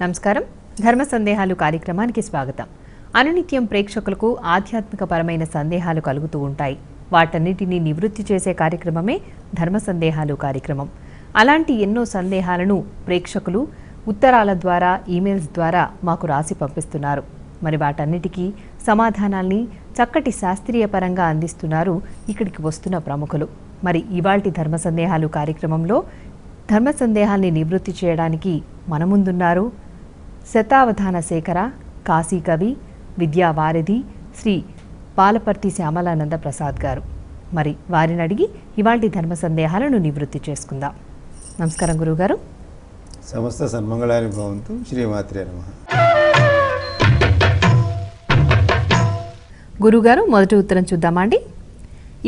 నమస్కారం. ధర్మ సందేహాలు కార్యక్రమానికి స్వాగతం. అనునిత్యం ప్రేక్షకులకు ఆధ్యాత్మికపరమైన సందేహాలు కలుగుతూ ఉంటాయి. వాటన్నిటినీ నివృత్తి చేసే కార్యక్రమమే ధర్మ సందేహాలు కార్యక్రమం. అలాంటి ఎన్నో సందేహాలను ప్రేక్షకులు ఉత్తరాల ద్వారా, ఈమెయిల్స్ ద్వారా మాకు రాసి పంపిస్తున్నారు. మరి వాటన్నిటికీ సమాధానాల్ని చక్కటి శాస్త్రీయ పరంగా అందిస్తున్నారు ఇక్కడికి వస్తున్న ప్రముఖులు. మరి ఇవాల్టి ధర్మ సందేహాలు కార్యక్రమంలో ధర్మ సందేహాల్ని నివృత్తి చేయడానికి మన ముందున్నారు శతావధాన శేఖర, కాశీ కవి, విద్యావారిధి శ్రీ పాలపర్తి శ్యామలానంద ప్రసాద్ గారు. మరి వారిని అడిగి ఇవాల్టి ధర్మ సందేహాలను నివృత్తి చేసుకుందాం. నమస్కారం గురువుగారు. సమస్త సన్మంగళాని భవంతు. శ్రీమాత్రే నమః. గురువుగారు, మొదటి ఉత్తరం చూద్దామండి.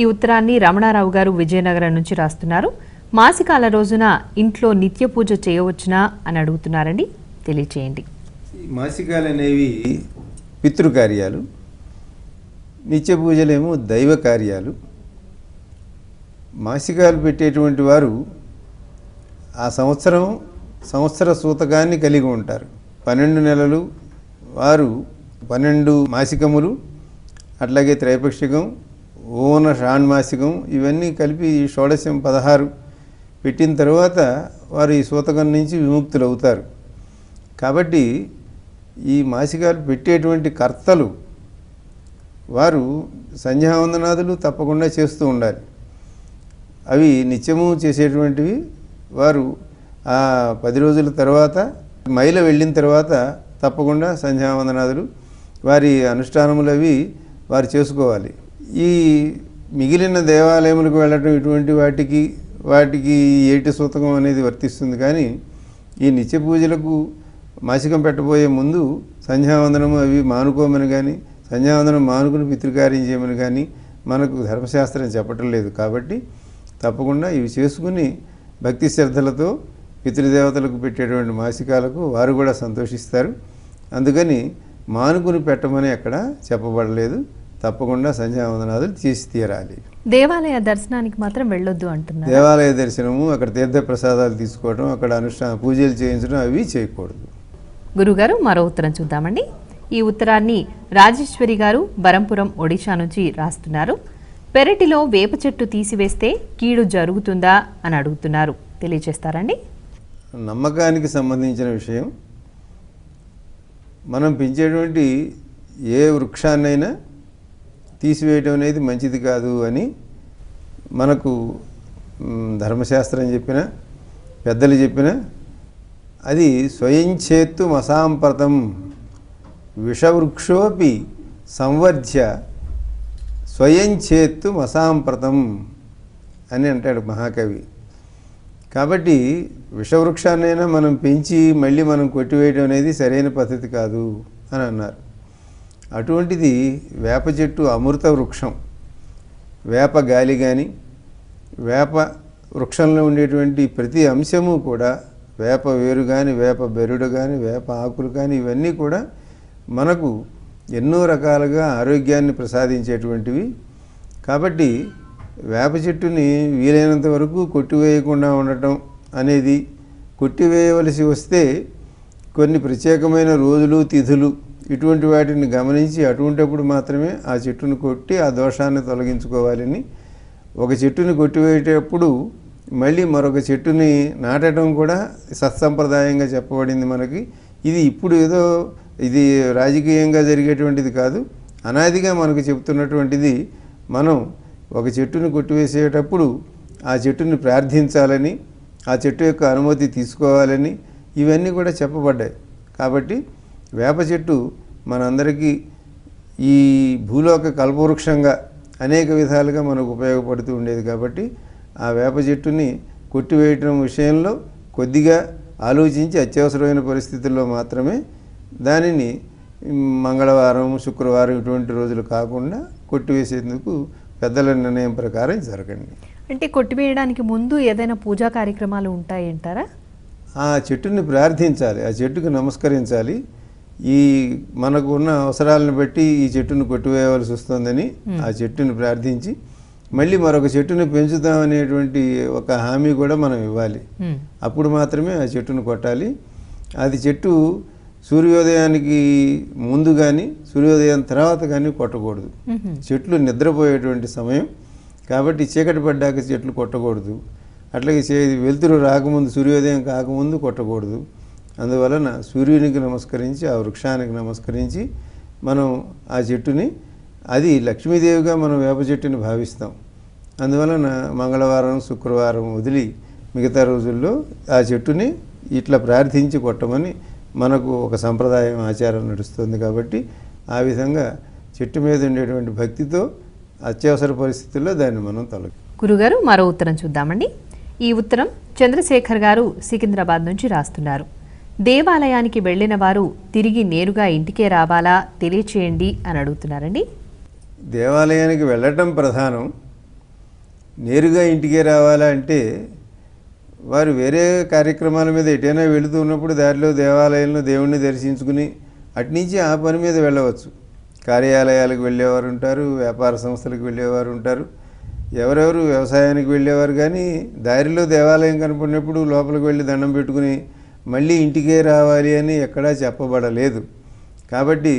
ఈ ఉత్తరాన్ని రమణారావు గారు విజయనగరం నుంచి రాస్తున్నారు. మాసికాల రోజున ఇంట్లో నిత్య పూజ చేయవచ్చునా అని అడుగుతున్నారండి. తెలియచేయండి. మాసికాలు అనేవి పితృకార్యాలు, నిత్య పూజలేమో దైవ కార్యాలు. మాసికాలు పెట్టేటువంటి వారు ఆ సంవత్సర సూతకాన్ని కలిగి ఉంటారు. 12 నెలలు వారు 12 మాసికములు, అట్లాగే త్రైపక్షికం, ఓన షాణ్మాసికం ఇవన్నీ కలిపి షోడశం 16 పెట్టిన తర్వాత వారు ఈ సూతకం నుంచి విముక్తులు అవుతారు. కాబట్టి ఈ మాసికాలు పెట్టేటువంటి కర్తలు వారు సంధ్యావందనాదులు తప్పకుండా చేస్తూ ఉండాలి. అవి నిత్యము చేసేటువంటివి. వారు ఆ 10 రోజుల తర్వాత మైల వెళ్ళిన తర్వాత తప్పకుండా సంధ్యావందనాదులు వారి అనుష్ఠానములు అవి వారు చేసుకోవాలి. ఈ మిగిలిన దేవాలయములకు వెళ్ళటం ఇటువంటి వాటికి ఏటి సూతకం అనేది వర్తిస్తుంది. కానీ ఈ నిత్య పూజలకు మాసికం పెట్టబోయే ముందు సంధ్యావందనము అవి మానుకోమని కానీ, సంధ్యావందనం మానుకుని పితృకార్యం చేయమని కానీ మనకు ధర్మశాస్త్రం చెప్పటం లేదు. కాబట్టి తప్పకుండా ఇవి చేసుకుని భక్తి శ్రద్ధలతో పితృదేవతలకు పెట్టేటువంటి మాసికాలకు వారు కూడా సంతోషిస్తారు. అందుకని మానుకుని పెట్టమని అక్కడ చెప్పబడలేదు. తప్పకుండా సంధ్యావందనాదులు చేసి తీరాలి. దేవాలయ దర్శనానికి మాత్రం వెళ్ళొద్దు అంటున్నారు. దేవాలయ దర్శనము, అక్కడ తీర్థ ప్రసాదాలు తీసుకోవడం, అక్కడ పూజలు చేయించడం అవి చేయకూడదు. గురుగారు, మరో ఉత్తరం చూద్దామండి. ఈ ఉత్తరాన్ని రాజేశ్వరి గారు బరంపురం ఒడిషా నుంచి రాస్తున్నారు. పెరటిలో వేప చెట్టు తీసివేస్తే కీడు జరుగుతుందా అని అడుగుతున్నారు. తెలియచేస్తారండి. నమ్మకానికి సంబంధించిన విషయం. మనం పెంచేటువంటి ఏ వృక్షాన్నైనా తీసివేయటం అనేది మంచిది కాదు అని మనకు ధర్మశాస్త్రం చెప్పిన, పెద్దలు చెప్పిన, అది స్వయంచేత్తు అసాంప్రతం విషవృక్షోపి సంవర్ధ్య స్వయంచేత్తు అసాంప్రతం అని అంటాడు మహాకవి. కాబట్టి విషవృక్షాన్నైనా మనం పెంచి మళ్ళీ మనం కొట్టివేయడం అనేది సరైన పద్ధతి కాదు అని అన్నారు. అటువంటిది వేప చెట్టు అమృత వృక్షం. వేప గాలి కానీ, వేప వృక్షంలో ఉండేటువంటి ప్రతి అంశము కూడా, వేప వేరు కానీ, వేప బెరుడు కానీ, వేప ఆకులు కానీ, ఇవన్నీ కూడా మనకు ఎన్నో రకాలుగా ఆరోగ్యాన్ని ప్రసాదించేటువంటివి. కాబట్టి వేప చెట్టుని వీలైనంత వరకు కొట్టివేయకుండా ఉండటం అనేది, కొట్టివేయవలసి వస్తే కొన్ని ప్రత్యేకమైన రోజులు, తిథులు ఇటువంటి వాటిని గమనించి అటువంటిప్పుడు మాత్రమే ఆ చెట్టును కొట్టి ఆ దోషాన్ని తొలగించుకోవాలని. ఒక చెట్టుని కొట్టివేసేటప్పుడు మళ్ళీ మరొక చెట్టుని నాటడం కూడా సత్సంప్రదాయంగా చెప్పబడింది మనకి. ఇప్పుడు ఏదో ఇది రాజకీయంగా జరిగేటువంటిది కాదు, అనాదిగా మనకు చెప్తున్నటువంటిది. మనం ఒక చెట్టుని కొట్టివేసేటప్పుడు ఆ చెట్టుని ప్రార్థించాలని, ఆ చెట్టు యొక్క అనుమతి తీసుకోవాలని ఇవన్నీ కూడా చెప్పబడ్డాయి. కాబట్టి వేప చెట్టు మనందరికీ ఈ భూలోక కల్పవృక్షంగా అనేక విధాలుగా మనకు ఉపయోగపడుతూ ఉండేది. కాబట్టి ఆ వేప చెట్టుని కొట్టివేయటం విషయంలో కొద్దిగా ఆలోచించి అత్యవసరమైన పరిస్థితుల్లో మాత్రమే దానిని మంగళవారం, శుక్రవారం ఇటువంటి రోజులు కాకుండా కొట్టివేసేందుకు పెద్దల నిర్ణయం ప్రకారం జరగండి. అంటే కొట్టివేయడానికి ముందు ఏదైనా పూజా కార్యక్రమాలు ఉంటాయంటారా? ఆ చెట్టుని ప్రార్థించాలి, ఆ చెట్టుకు నమస్కరించాలి. ఈ మనకు ఉన్న అవసరాలను బట్టి ఈ చెట్టును కొట్టివేయవలసి వస్తుందని ఆ చెట్టుని ప్రార్థించి మళ్ళీ మరొక చెట్టుని పెంచుతామనేటువంటి ఒక హామీ కూడా మనం ఇవ్వాలి. అప్పుడు మాత్రమే ఆ చెట్టును కొట్టాలి. అది చెట్టు సూర్యోదయానికి ముందు కానీ సూర్యోదయం తర్వాత కానీ కొట్టకూడదు. చెట్లు నిద్రపోయేటువంటి సమయం కాబట్టి చీకటి పడ్డాక చెట్లు కొట్టకూడదు. అట్లాగే వెలుతురు రాకముందు సూర్యోదయం కాకముందు కొట్టకూడదు. అందువలన సూర్యునికి నమస్కరించి ఆ వృక్షానికి నమస్కరించి మనం ఆ చెట్టుని, అది లక్ష్మీదేవిగా మనం వేప చెట్టుని భావిస్తాం. అందువలన మంగళవారం శుక్రవారం వదిలి మిగతా రోజుల్లో ఆ చెట్టుని ఇట్లా ప్రార్థించి కొట్టమని మనకు ఒక సంప్రదాయం ఆచారం నడుస్తుంది. కాబట్టి ఆ విధంగా చెట్టు మీద ఉండేటువంటి భక్తితో అత్యవసర పరిస్థితుల్లో దాన్ని మనం తొలగి. గురుగారు, మరో ఉత్తరం చూద్దామండి. ఈ ఉత్తరం చంద్రశేఖర్ గారు సికింద్రాబాద్ నుంచి రాస్తున్నారు. దేవాలయానికి వెళ్ళిన వారు తిరిగి నేరుగా ఇంటికే రావాలా తెలియచేయండి అని అడుగుతున్నారండి. దేవాలయానికి వెళ్ళటం ప్రధానం. నేరుగా ఇంటికే రావాలా అంటే వారు వేరే కార్యక్రమాల మీద ఎటైనా వెళుతూ ఉన్నప్పుడు దారిలో దేవాలయంలో దేవుణ్ణి దర్శించుకుని అట్నుంచి ఆ పని మీద వెళ్ళవచ్చు. కార్యాలయాలకు వెళ్ళేవారు ఉంటారు, వ్యాపార సంస్థలకు వెళ్ళేవారు ఉంటారు, ఎవరెవరు వ్యవసాయానికి వెళ్ళేవారు. కానీ దారిలో దేవాలయం కనపడినప్పుడు లోపలికి వెళ్ళి దండం పెట్టుకుని మళ్ళీ ఇంటికే రావాలి అని ఎక్కడా చెప్పబడలేదు. కాబట్టి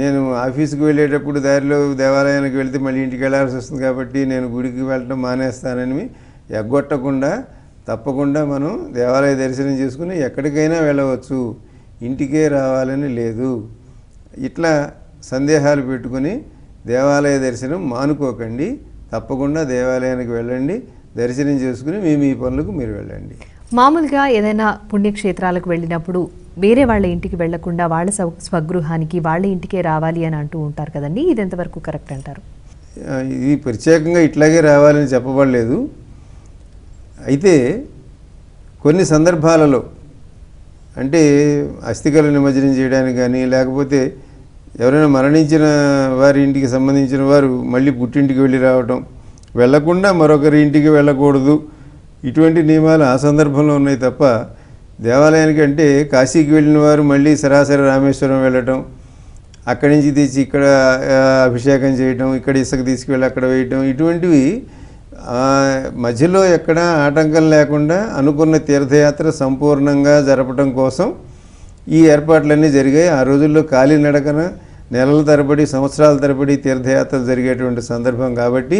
నేను ఆఫీస్కి వెళ్ళేటప్పుడు దారిలో దేవాలయానికి వెళ్తే మళ్ళీ ఇంటికి వెళ్ళాల్సి వస్తుంది కాబట్టి నేను గుడికి వెళ్ళడం మానేస్తానని ఎగ్గొట్టకుండా తప్పకుండా మనం దేవాలయ దర్శనం చేసుకుని ఎక్కడికైనా వెళ్ళవచ్చు, ఇంటికే రావాలని లేదు. ఇట్లా సందేహాలు పెట్టుకుని దేవాలయ దర్శనం మానుకోకండి. తప్పకుండా దేవాలయానికి వెళ్ళండి, దర్శనం చేసుకుని మీ పనులకు మీరు వెళ్ళండి. మామూలుగా ఏదైనా పుణ్యక్షేత్రాలకు వెళ్ళినప్పుడు వేరే వాళ్ళ ఇంటికి వెళ్లకుండా వాళ్ళ స్వగృహానికి వాళ్ళ ఇంటికే రావాలి అని అంటూ ఉంటారు కదండి, ఇది ఎంతవరకు కరెక్ట్ అంటారు? ఇది ప్రత్యేకంగా ఇట్లాగే రావాలని చెప్పబడలేదు. అయితే కొన్ని సందర్భాలలో అంటే అస్థికలు నిమజ్జనం చేయడానికి కానీ, లేకపోతే ఎవరైనా మరణించిన వారి ఇంటికి సంబంధించిన వారు మళ్ళీ పుట్టింటికి వెళ్ళి రావటం, వెళ్లకుండా మరొకరి ఇంటికి వెళ్ళకూడదు, ఇటువంటి నియమాలు ఆ సందర్భంలో ఉన్నాయి తప్ప దేవాలయానికి అంటే కాశీకి వెళ్ళిన వారు మళ్ళీ సరాసరి రామేశ్వరం వెళ్ళటం, అక్కడి నుంచి తెచ్చి ఇక్కడ అభిషేకం చేయటం, ఇక్కడ ఇసుక తీసుకువెళ్ళి అక్కడ వేయటం, ఇటువంటివి మధ్యలో ఎక్కడ ఆటంకం లేకుండా అనుకున్న తీర్థయాత్ర సంపూర్ణంగా జరపడం కోసం ఈ ఏర్పాట్లన్నీ జరిగాయి. ఆ రోజుల్లో కాలినడకన నెలల తరబడి సంవత్సరాల తరబడి తీర్థయాత్రలు జరిగేటువంటి సందర్భం కాబట్టి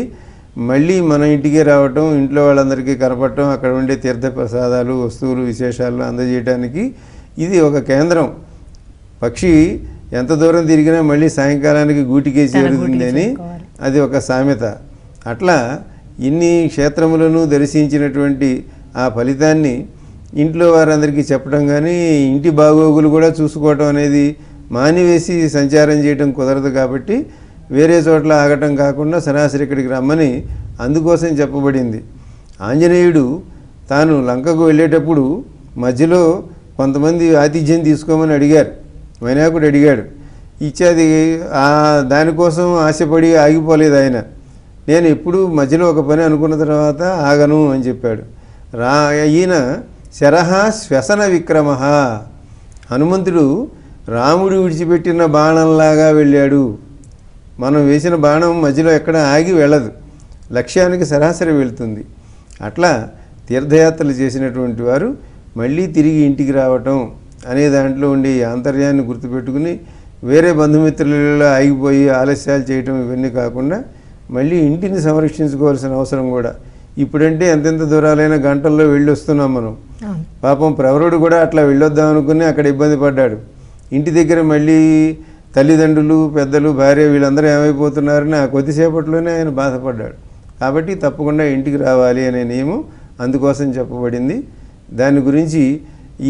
మళ్ళీ మన ఇంటికి రావటం, ఇంట్లో వాళ్ళందరికీ కనపడటం, అక్కడ ఉండే తీర్థ ప్రసాదాలు వస్తువులు విశేషాలు అందజేయడానికి ఇది ఒక కేంద్రం. పక్షి ఎంత దూరం తిరిగినా మళ్ళీ సాయంకాలానికి గూటికే చేరుతుంది అని అది ఒక సామెత. అట్లా ఇన్ని క్షేత్రములను దర్శించినటువంటి ఆ ఫలితాన్ని ఇంట్లో వారందరికీ చెప్పడం కానీ ఇంటి బాగోగులు కూడా చూసుకోవటం అనేది మానివేసి సంచారం చేయడం కుదరదు. కాబట్టి వేరే చోట్ల ఆగటం కాకుండా సరాసరి ఇక్కడికి రమ్మని అందుకోసం చెప్పబడింది. ఆంజనేయుడు తాను లంకకు వెళ్ళేటప్పుడు మధ్యలో కొంతమంది ఆతిథ్యం తీసుకోమని అడిగారు, వైనాకుడు అడిగాడు, ఇచ్చేది దానికోసం ఆశపడి ఆగిపోలేదు ఆయన. నేను ఎప్పుడు మధ్యలో ఒక పని అనుకున్న తర్వాత ఆగను అని చెప్పాడు. ఈయన శరహ శ్వసన విక్రమ, హనుమంతుడు రాముడు విడిచిపెట్టిన బాణంలాగా వెళ్ళాడు. మనం వేసిన బాణం మధ్యలో ఎక్కడ ఆగి వెళ్ళదు, లక్ష్యానికి సరాసరి వెళుతుంది. అట్లా తీర్థయాత్రలు చేసినటువంటి వారు మళ్ళీ తిరిగి ఇంటికి రావటం అనే దాంట్లో ఉండే ఆంతర్యాన్ని గుర్తుపెట్టుకుని వేరే బంధుమిత్రులలో ఆగిపోయి ఆలస్యాలు చేయటం ఇవన్నీ కాకుండా మళ్ళీ ఇంటిని సంరక్షించుకోవాల్సిన అవసరం కూడా. ఇప్పుడంటే ఎంతెంత దూరాలైనా గంటల్లో వెళ్ళి వస్తున్నాం మనం. పాపం ప్రవరుడు కూడా అట్లా వెళ్ళొద్దాం అనుకుని అక్కడ ఇబ్బంది పడ్డాడు. ఇంటి దగ్గర మళ్ళీ తల్లిదండ్రులు, పెద్దలు, భార్య వీళ్ళందరూ ఏమైపోతున్నారని ఆ కొద్దిసేపట్లోనే ఆయన బాధపడ్డాడు. కాబట్టి తప్పకుండా ఇంటికి రావాలి అనే నియమం అందుకోసం చెప్పబడింది. దాని గురించి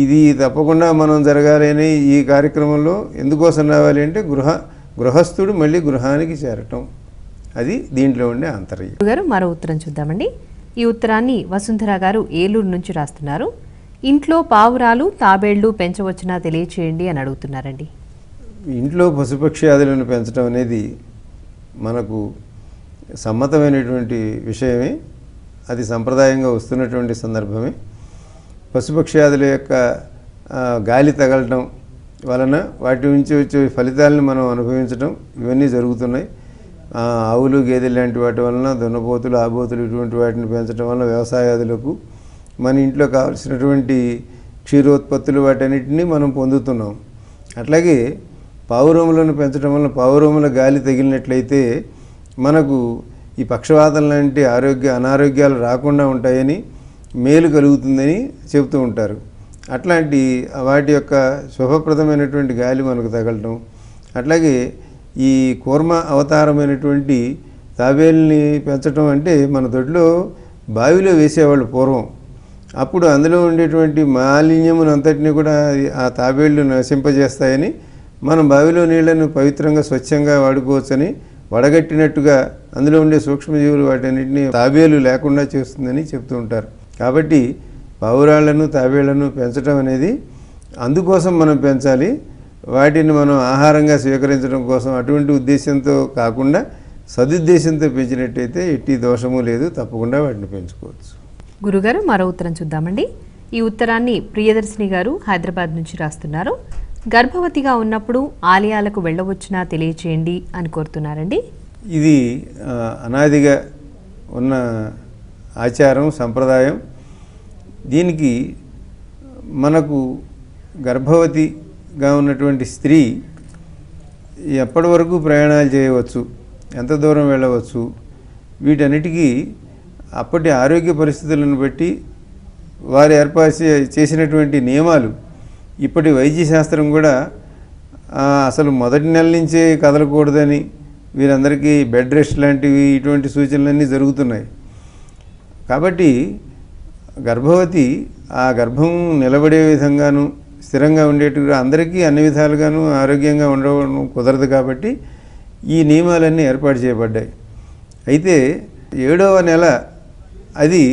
ఇది తప్పకుండా మనం జరగాలి అని ఈ కార్యక్రమంలో ఎందుకోసం రావాలి అంటే గృహస్థుడు మళ్ళీ గృహానికి చేరటం, అది దీంట్లో ఉండే ఆంతర్యం. గారు మరో ఉత్తరం చూద్దామండి. ఈ ఉత్తరాన్ని వసుంధర గారు ఏలూరు నుంచి రాస్తున్నారు. ఇంట్లో పావురాలు, తాబేళ్లు పెంచవచ్చునా తెలియచేయండి అని అడుగుతున్నారండి. ఇంట్లో పశుపక్ష్యాదులను పెంచడం అనేది మనకు సమ్మతమైనటువంటి విషయమే, అది సంప్రదాయంగా వస్తున్నటువంటి సందర్భమే. పశుపక్ష్యాదుల యొక్క గాలి తగలటం వలన వాటి నుంచి వచ్చే ఫలితాలను మనం అనుభవించడం ఇవన్నీ జరుగుతున్నాయి. ఆవులు, గేదెలు లాంటి వాటి వలన, దున్నపోతులు, ఆబోతులు ఇటువంటి వాటిని పెంచడం వలన వ్యవసాయాదులకు మన ఇంట్లో కావాల్సినటువంటి క్షీరోత్పత్తులు వాటన్నిటిని మనం పొందుతున్నాం. అట్లాగే పావురములను పెంచడం వలన పావురముల గాలి తగిలినట్లయితే మనకు ఈ పక్షవాతం లాంటి అనారోగ్యాలు రాకుండా ఉంటాయని, మేలు కలుగుతుందని చెబుతూ ఉంటారు. అట్లాంటి వాటి యొక్క శుభప్రదమైనటువంటి గాలి మనకు తగలటం, అట్లాగే ఈ కూర్మ అవతారమైనటువంటి తాబేల్ని పెంచడం అంటే మన దొడ్లో బావిలో వేసేవాళ్ళు పూర్వం. అప్పుడు అందులో ఉండేటువంటి మాలిన్యమునంతటిని కూడా ఆ తాబేళ్లు నశింపజేస్తాయని, మనం బావిలో నీళ్లను పవిత్రంగా స్వచ్ఛంగా వాడుకోవచ్చని, వడగట్టినట్టుగా అందులో ఉండే సూక్ష్మజీవులు వాటన్నిటిని తాబేలు లేకుండా చేస్తుందని చెప్తూ ఉంటారు. కాబట్టి పావురాళ్లను తాబేళ్లను పెంచడం అనేది అందుకోసం మనం పెంచాలి. వాటిని మనం ఆహారంగా స్వీకరించడం కోసం అటువంటి ఉద్దేశంతో కాకుండా సదుద్దేశంతో పెంచినట్టయితే ఎట్టి దోషము లేదు, తప్పకుండా వాటిని పెంచుకోవచ్చు. గురుగారు, మరో ఉత్తరం చూద్దామండి. ఈ ఉత్తరాన్ని ప్రియదర్శిని గారు హైదరాబాద్ నుంచి రాస్తున్నారు. గర్భవతిగా ఉన్నప్పుడు ఆలయాలకు వెళ్ళవచ్చునా తెలియచేయండి అని కోరుతున్నారండి. ఇది అనాదిగా ఉన్న ఆచారం, సంప్రదాయం. దీనికి మనకు గర్భవతిగా ఉన్నటువంటి స్త్రీ ఎప్పటి వరకు ప్రయాణాలు చేయవచ్చు, ఎంత దూరం వెళ్ళవచ్చు, వీటన్నిటికీ అప్పటి ఆరోగ్య పరిస్థితులను బట్టి వారు ఏర్పాటు చేసినటువంటి నియమాలు. ఇప్పటి వైద్య శాస్త్రం కూడా అసలు మొదటి నెల నుంచే కదలకూడదని, వీరందరికీ బెడ్ రెస్ట్ లాంటివి ఇటువంటి సూచనలన్నీ జరుగుతున్నాయి. కాబట్టి గర్భవతి ఆ గర్భం నిలబడే విధంగాను, స్థిరంగా ఉండేట్టుగా అందరికీ అన్ని విధాలుగాను ఆరోగ్యంగా ఉండడం కుదరదు. కాబట్టి ఈ నియమాలన్నీ ఏర్పాటు చేయబడ్డాయి. అయితే 7వ నెల అది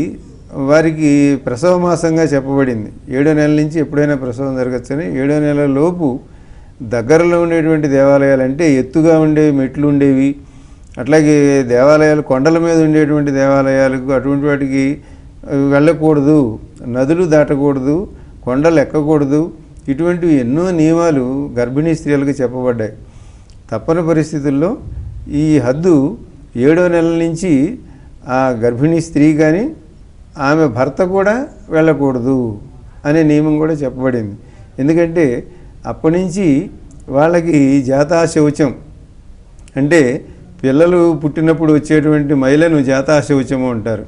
వారికి ప్రసవ మాసంగా చెప్పబడింది. 7వ నెల నుంచి ఎప్పుడైనా ప్రసవం జరగచ్చని. 7వ నెల లోపు దగ్గరలో ఉండేటువంటి దేవాలయాలు, అంటే ఎత్తుగా ఉండేవి, మెట్లు ఉండేవి, అట్లాగే దేవాలయాలు కొండల మీద ఉండేటువంటి దేవాలయాలకు అటువంటి వాటికి వెళ్ళకూడదు, నదులు దాటకూడదు, కొండలు ఎక్కకూడదు. ఇటువంటివి ఎన్నో నియమాలు గర్భిణీ స్త్రీలకు చెప్పబడ్డాయి. తప్పని పరిస్థితుల్లో ఈ హద్దు 7వ నెల నుంచి ఆ గర్భిణీ స్త్రీ కానీ ఆమె భర్త కూడా వెళ్ళకూడదు అనే నియమం కూడా చెప్పబడింది. ఎందుకంటే అప్పటి నుంచి వాళ్ళకి జాతాశౌచం, అంటే పిల్లలు పుట్టినప్పుడు వచ్చేటువంటి మైలను జాతాశౌచము అంటారు.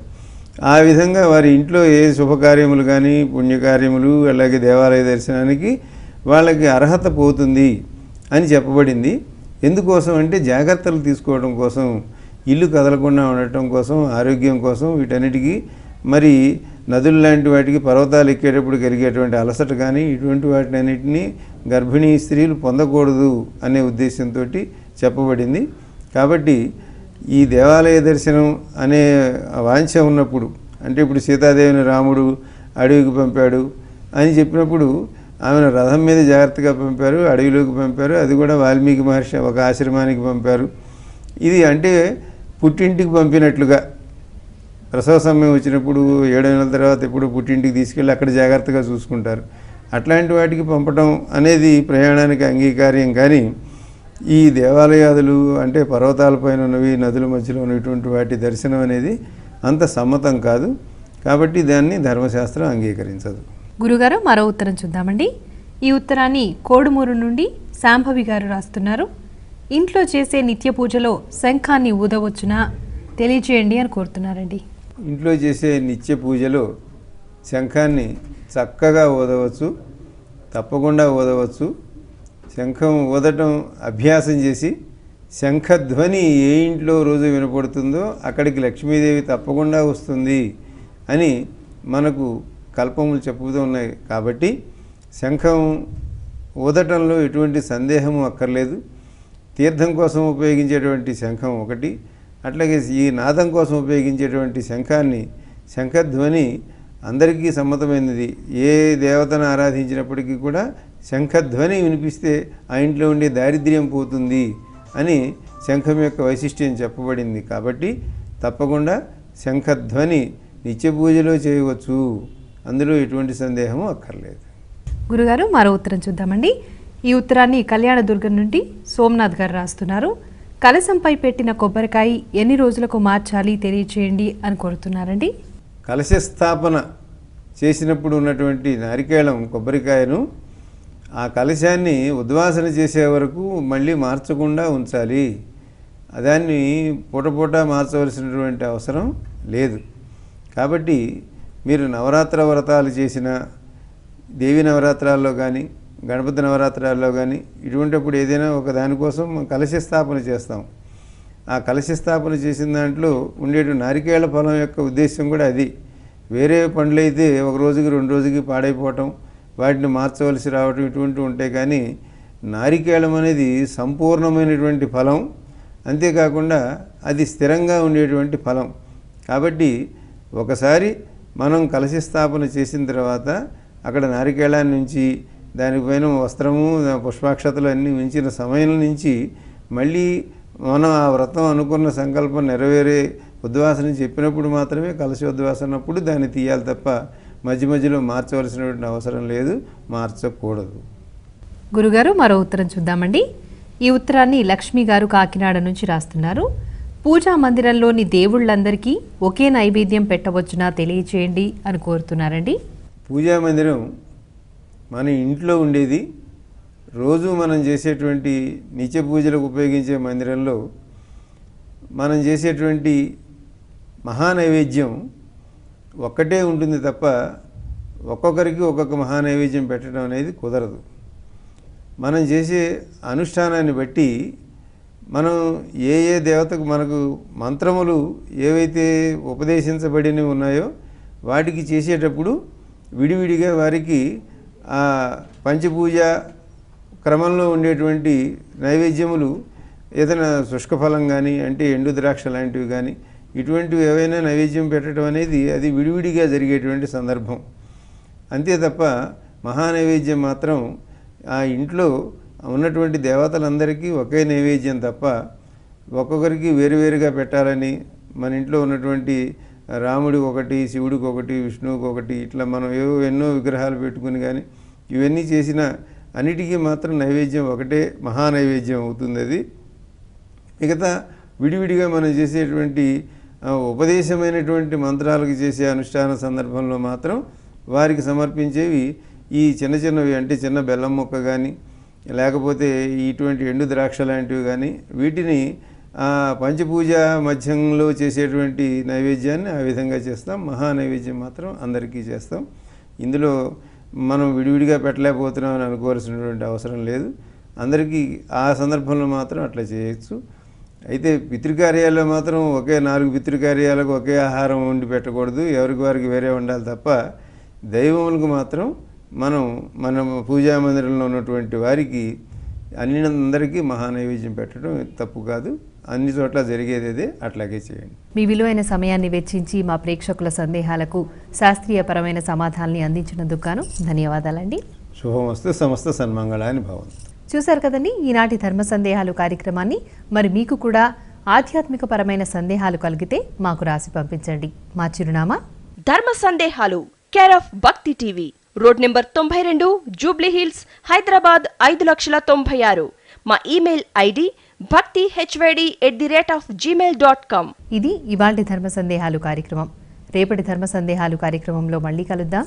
ఆ విధంగా వారి ఇంట్లో ఏ శుభకార్యములు కానీ, పుణ్యకార్యములు, అలాగే దేవాలయ దర్శనానికి వాళ్ళకి అర్హత పోతుంది అని చెప్పబడింది. ఎందుకోసం అంటే జాగ్రత్తలు తీసుకోవడం కోసం, ఇల్లు కదలకుండా ఉండటం కోసం, ఆరోగ్యం కోసం, వీటన్నిటికీ మరి నదులు లాంటి వాటికి పర్వతాలు ఎక్కేటప్పుడు కలిగేటువంటి అలసట కానీ ఇటువంటి వాటిని అన్నింటినీ గర్భిణీ స్త్రీలు పొందకూడదు అనే ఉద్దేశంతో చెప్పబడింది. కాబట్టి ఈ దేవాలయ దర్శనం అనే వాంఛ ఉన్నప్పుడు, అంటే ఇప్పుడు సీతాదేవిని రాముడు అడవికి పంపాడు అని చెప్పినప్పుడు ఆమెను రథం మీద జాగ్రత్తగా పంపారు, అడవిలోకి పంపారు. అది కూడా వాల్మీకి మహర్షి ఒక ఆశ్రమానికి పంపారు. ఇది అంటే పుట్టింటికి పంపినట్లుగా. ప్రసవ సమయం వచ్చినప్పుడు 7 నెలల తర్వాత ఎప్పుడు పుట్టింటికి తీసుకెళ్ళి అక్కడ జాగ్రత్తగా చూసుకుంటారు. అట్లాంటి వాటికి పంపటం అనేది ప్రయాణానికి అంగీకార్యం. కానీ ఈ దేవాలయాదులు అంటే పర్వతాలపైన ఉన్నవి, నదుల మధ్యలో ఉన్నటువంటి వాటి దర్శనం అనేది అంత సమ్మతం కాదు. కాబట్టి దాన్ని ధర్మశాస్త్రం అంగీకరించదు. గురుగారు, మరో ఉత్తరం చూద్దామండి. ఈ ఉత్తరాన్ని కోడుమూరు నుండి శాంభవి గారు రాస్తున్నారు. ఇంట్లో చేసే నిత్య పూజలో శంఖాన్ని ఊదవచ్చునా తెలియచేయండి అని కోరుతున్నారండి. ఇంట్లో చేసే నిత్య పూజలో శంఖాన్ని చక్కగా ఊదవచ్చు, తప్పకుండా ఊదవచ్చు. శంఖం ఊదటం అభ్యాసం చేసి శంఖధ్వని ఏ ఇంట్లో రోజు వినపడుతుందో అక్కడికి లక్ష్మీదేవి తప్పకుండా వస్తుంది అని మనకు కల్పములు చెప్పుతూ ఉన్నాయి. కాబట్టి శంఖం ఊదటంలో ఎటువంటి సందేహము అక్కర్లేదు. తీర్థం కోసం ఉపయోగించేటువంటి శంఖం ఒకటి, అట్లాగే ఈ నాదం కోసం ఉపయోగించేటువంటి శంఖాన్ని, శంఖధ్వని అందరికీ సమ్మతమైనది. ఏ దేవతను ఆరాధించినప్పటికీ కూడా శంఖధ్వని వినిపిస్తే ఆ ఇంట్లో ఉండే దారిద్ర్యం పోతుంది అని శంఖం యొక్క వైశిష్ట్యం చెప్పబడింది. కాబట్టి తప్పకుండా శంఖధ్వని నిత్య పూజలో చేయవచ్చు, అందులో ఎటువంటి సందేహము అక్కర్లేదు. గురుగారు, మరో ఉత్తరం చూద్దామండి. ఈ ఉత్తరాన్ని కళ్యాణదుర్గం నుండి సోమనాథ్ గారు రాస్తున్నారు. కలశంపై పెట్టిన కొబ్బరికాయ ఎన్ని రోజులకు మార్చాలి తెలియచేయండి అని కోరుతున్నారండి. కలశ స్థాపన చేసినప్పుడు ఉన్నటువంటి నారికేళం కొబ్బరికాయను ఆ కలశాన్ని ఉద్వాసన చేసే వరకు మళ్ళీ మార్చకుండా ఉంచాలి. దాన్ని పూట మార్చవలసినటువంటి అవసరం లేదు. కాబట్టి మీరు నవరాత్ర వ్రతాలు చేసిన, దేవి నవరాత్రాల్లో కానీ గణపతి నవరాత్రాల్లో కానీ ఇటువంటిప్పుడు ఏదైనా ఒక దానికోసం కలశ స్థాపన చేస్తాం. ఆ కలశ స్థాపన చేసిన దాంట్లో ఉండే నారికేళ ఫలం యొక్క ఉద్దేశం కూడా అది. వేరే పండ్లు అయితే ఒక రోజుకి 2 రోజుకి పాడైపోవటం, వాటిని మార్చవలసి రావటం ఇటువంటివి ఉంటాయి. కానీ నారికేళం అనేది సంపూర్ణమైనటువంటి ఫలం, అంతేకాకుండా అది స్థిరంగా ఉండేటువంటి ఫలం. కాబట్టి ఒకసారి మనం కలశ స్థాపన చేసిన తర్వాత అక్కడ నారికేళాన్ని నుంచి దానిపైన వస్త్రము పుష్పాక్షతలు అన్నీ ఉంచిన సమయం నుంచి మళ్ళీ మనం ఆ వ్రతం అనుకున్న సంకల్పం నెరవేరే ఉద్వాసన చెప్పినప్పుడు మాత్రమే కలశ ఉద్వాసనప్పుడు దాన్ని తీయాలి తప్ప మధ్యలో మార్చవలసినటువంటి అవసరం లేదు, మార్చకూడదు. గురుగారు, మరో ఉత్తరం చూద్దామండి. ఈ ఉత్తరాన్ని లక్ష్మి గారు కాకినాడ నుంచి రాస్తున్నారు. పూజా మందిరంలోని దేవుళ్ళందరికీ ఒకే నైవేద్యం పెట్టవచ్చునా తెలియచేయండి అని కోరుతున్నారండి. పూజా మందిరం మన ఇంట్లో ఉండేది. రోజు మనం చేసేటువంటి నిత్య పూజలకు ఉపయోగించే మందిరంలో మనం చేసేటువంటి మహానైవేద్యం ఒక్కటే ఉంటుంది తప్ప ఒక్కొక్కరికి ఒక్కొక్క మహానైవేద్యం పెట్టడం అనేది కుదరదు. మనం చేసే అనుష్ఠానాన్ని బట్టి మనం ఏ దేవతకు మనకు మంత్రములు ఏవైతే ఉపదేశించబడినవి ఉన్నాయో వాటికి చేసేటప్పుడు విడివిడిగా వారికి ఆ పంచపూజ క్రమంలో ఉండేటువంటి నైవేద్యములు ఏదైనా శుష్కఫలం కానీ అంటే ఎండు ద్రాక్ష లాంటివి కానీ ఇటువంటివి ఏవైనా నైవేద్యం పెట్టడం అనేది అది విడివిడిగా జరిగేటువంటి సందర్భం. అంతే తప్ప మహానైవేద్యం మాత్రం ఆ ఇంట్లో ఉన్నటువంటి దేవతలందరికీ ఒకే నైవేద్యం తప్ప ఒక్కొక్కరికి వేరువేరుగా పెట్టాలని మన ఇంట్లో ఉన్నటువంటి రాముడికి ఒకటి, శివుడికి ఒకటి, విష్ణువుకి ఒకటి, ఇట్లా మనం ఎన్నో విగ్రహాలు పెట్టుకుని కానీ ఇవన్నీ చేసిన అన్నిటికీ మాత్రం నైవేద్యం ఒకటే మహానైవేద్యం అవుతుంది. అది మిగతా విడివిడిగా మనం చేసేటువంటి ఉపదేశమైనటువంటి మంత్రాలకు చేసే అనుష్ఠాన సందర్భంలో మాత్రం వారికి సమర్పించేవి ఈ చిన్నవి అంటే చిన్న బెల్లం ముక్క కానీ లేకపోతే ఇటువంటి ఎండు ద్రాక్ష లాంటివి కానీ వీటిని పంచపూజ మధ్యంలో చేసేటువంటి నైవేద్యాన్ని ఆ విధంగా చేస్తాం. మహానైవేద్యం మాత్రం అందరికీ చేస్తాం. ఇందులో మనం విడివిడిగా పెట్టలేకపోతున్నాం అని అనుకోవాల్సినటువంటి అవసరం లేదు. అందరికీ ఆ సందర్భంలో మాత్రం అట్లా చేయొచ్చు. అయితే పితృకార్యాల్లో మాత్రం ఒకే 4 పితృకార్యాలకు ఒకే ఆహారం వండి పెట్టకూడదు, ఎవరికి వారికి వేరే ఉండాలి తప్ప దైవములకు మాత్రం మన పూజా మందిరంలో ఉన్నటువంటి వారికి అందరికీ మహానైవేద్యం పెట్టడం తప్పు కాదు. అన్ని చోట్ల జరిగేది అదే, అట్లాగే చేయండి. మీ విలువైన సమయాన్ని వెచ్చించి మా ప్రేక్షకుల సందేహాలకు శాస్త్రీయపరమైన సమాధానాన్ని అందించినందుకు గాను ధన్యవాదాలండి. శుభమస్తు, సమస్త సన్మంగళాని భవంతు. చూశారు కదండి ఈనాటి ధర్మ సందేహాలు కార్యక్రమాన్ని. మరి మీకు కూడా ఆధ్యాత్మికపరమైన సందేహాలు కలిగితే మాకు రాసి పంపించండి. మా చిరునామా ధర్మ సందేహాలు, కేర్ ఆఫ్ భక్తి TV, road number 92, Jubilee hills, Hyderabad 5,96,000. మా ఇమెయిల్ ఐడి bhaktihyd@gmail.com. ఇది ఇవాల్టి ధర్మ సందేహాలు కార్యక్రమం. రేపటి ధర్మ సందేహాలు కార్యక్రమంలో మళ్ళీ కలుద్దాం.